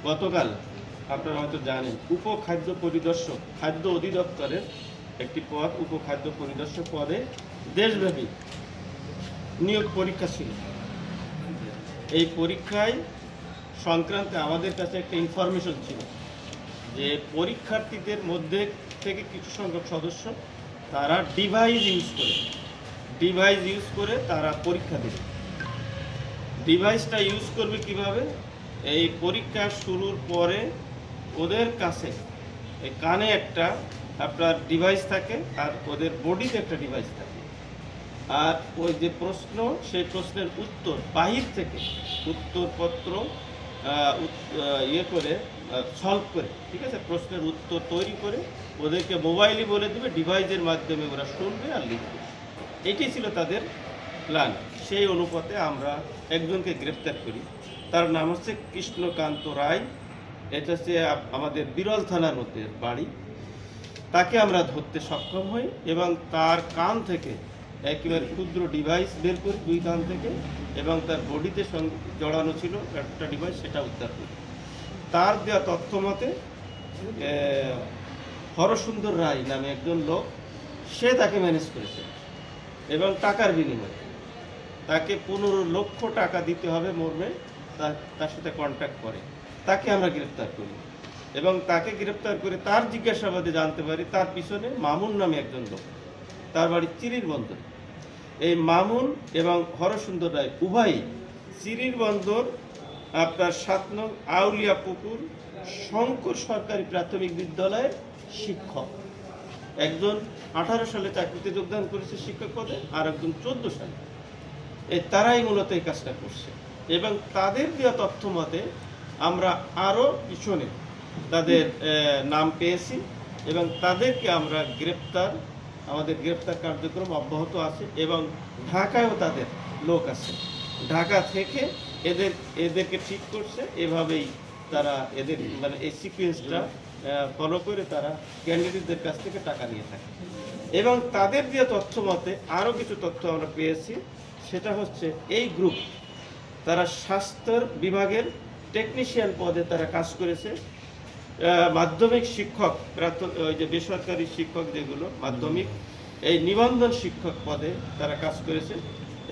গতকাল আপনারা হয়তো জানেন উপখাদ্য পরিদর্শক খাদ্য অধিদপ্তরের একটি পদ উপখাদ্য পরিদর্শক পদে দেশব্যাপী নিয়োগ পরীক্ষা ছিল। এই পরীক্ষায় সংক্রান্তে আমাদের কাছে একটা ইনফরমেশন ছিল যে পরীক্ষার্থীদের মধ্যে থেকে কিছু সংখ্যক সদস্য তারা ডিভাইস ইউজ করে তারা পরীক্ষা দেবে। ডিভাইসটা ইউজ করবে কিভাবে? এই পরীক্ষা শুরুর পরে ওদের কাছে এই কানে একটা আপনার ডিভাইস থাকে আর ওদের বডিতে একটা ডিভাইস থাকে, আর ওই যে প্রশ্ন সেই প্রশ্নের উত্তর বাহির থেকে উত্তরপত্র করে সলভ করে, ঠিক আছে, প্রশ্নের উত্তর তৈরি করে ওদেরকে মোবাইলই বলে দেবে, ডিভাইসের মাধ্যমে ওরা শুনবে আর লিখবে। এটি ছিল তাদের প্ল্যান। সেই অনুপাতে আমরা একজনকে গ্রেপ্তার করি, তার নাম হচ্ছে কৃষ্ণকান্ত রায়। এটা হচ্ছে আমাদের বিরল থানার মধ্যে বাড়ি। তাকে আমরা ধরতে সক্ষম হই এবং তার কান থেকে একেবারে ক্ষুদ্র ডিভাইস বের করি, দুই কান থেকে, এবং তার বডিতে জড়ানো ছিল একটা ডিভাইস, সেটা উদ্ধার করি। তার দেওয়া তথ্য মতে হরসুন্দর রায় নামে একজন লোক, সে তাকে ম্যানেজ করেছে এবং টাকার বিনিময়ে তাকে 15 লক্ষ টাকা দিতে হবে মর্মে তার সাথে কন্ট্যাক্ট করে। তাকে আমরা গ্রেপ্তার করি এবং তাকে গ্রেপ্তার করে তার জিজ্ঞাসাবাদে জানতে পারি তার পিছনে মামুন নামে একজন লোক, তার বাড়ি চিরির বন্দর। এই মামুন এবং হরসুন্দর রায় উভয়ই চিরির বন্দর আপনার 7 নং আউলিয়া পুকুর শঙ্কর সরকারি প্রাথমিক বিদ্যালয়ের শিক্ষক। একজন 18 সালে চাকরিতে যোগদান করেছে শিক্ষক পদে, আর একজন 14 সালে। তারাই মূলত এই কাজটা করছে এবং তাদের দেওয়া তথ্য মতে আমরা আরও পিছনে তাদের নাম পেয়েছি এবং তাদেরকে আমরা আমাদের গ্রেপ্তার কার্যক্রম অব্যাহত আছে এবং ঢাকায়ও তাদের লোক আছে। ঢাকা থেকে এদেরকে ঠিক করছে, এভাবেই তারা এদের মানে এই সিকুয়েন্সটা ফলো করে তারা ক্যান্ডিডেটদের কাছ থেকে টাকা নিয়ে থাকে। এবং তাদের দিয়ে তথ্য মতে আরও কিছু তথ্য আমরা পেয়েছি, সেটা হচ্ছে এই গ্রুপ তারা স্বাস্থ্য বিভাগের টেকনিশিয়ান পদে তারা কাজ করেছে, মাধ্যমিক শিক্ষক ওই যে বেসরকারি শিক্ষক যেগুলো মাধ্যমিক এই নিবন্ধন শিক্ষক পদে তারা কাজ করেছে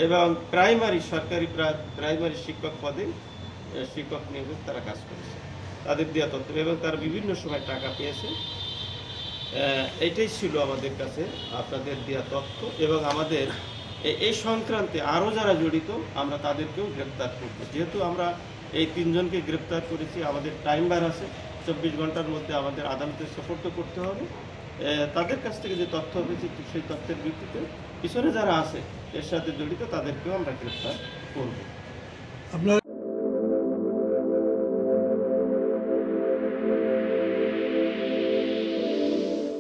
এবং সরকারি প্রাইমারি শিক্ষক পদে শিক্ষক নিয়োগ তারা কাজ করেছে। তাদের দেওয়া তথ্য এবং তারা বিভিন্ন সময় টাকা পেয়েছে। এটাই ছিল আমাদের কাছে আপনাদের দেওয়া তথ্য এবং আমাদের এই সংক্রান্তে আরও যারা জড়িত আমরা তাদেরকেও গ্রেপ্তার করব। যেহেতু আমরা এই 3 জনকে গ্রেপ্তার করেছি, আমাদের টাইম বার আছে, 24 ঘন্টার মধ্যে আমাদের আদালতে সোপর্দ করতে হবে। তাদের কাছ থেকে যে তথ্য পেয়েছি সেই তথ্যের ভিত্তিতে পিছনে যারা আছে এর সাথে জড়িত তাদেরকেও আমরা গ্রেপ্তার করব।